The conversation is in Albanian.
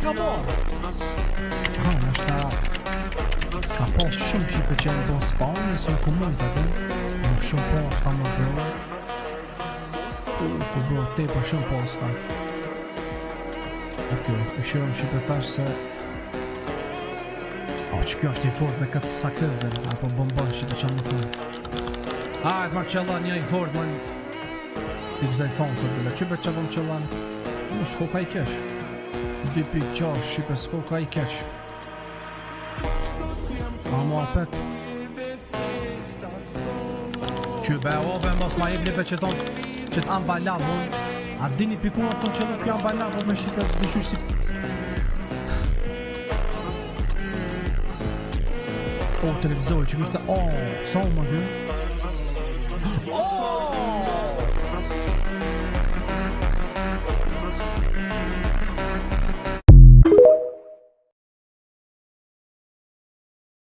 ka marrë? Ha, nështë ka pas shumë shqipe që në do Spani, së në komunët atë, në shumë pas ka më bërë. Ku bërë te për shumë pas ka. Ok, e shërëm shqipetar se... që kjo është i fort me këtë sakëzën, apo bombon shqipe që më thënë. Hajt Marcella, një i fort, man. Ti këzaj fanë, se dhele, që që bëm qëllan? S'ko ka i kesh. 2.6, shqipe s'ko ka i kesh. A mu apet. Që be ove, mos ma jebni pe që tonë, që t'am balavon. A dini pikunat tonë që nuk jam balavon me shqipe, dëshur si... O, televizor që kështë, sa më kjo?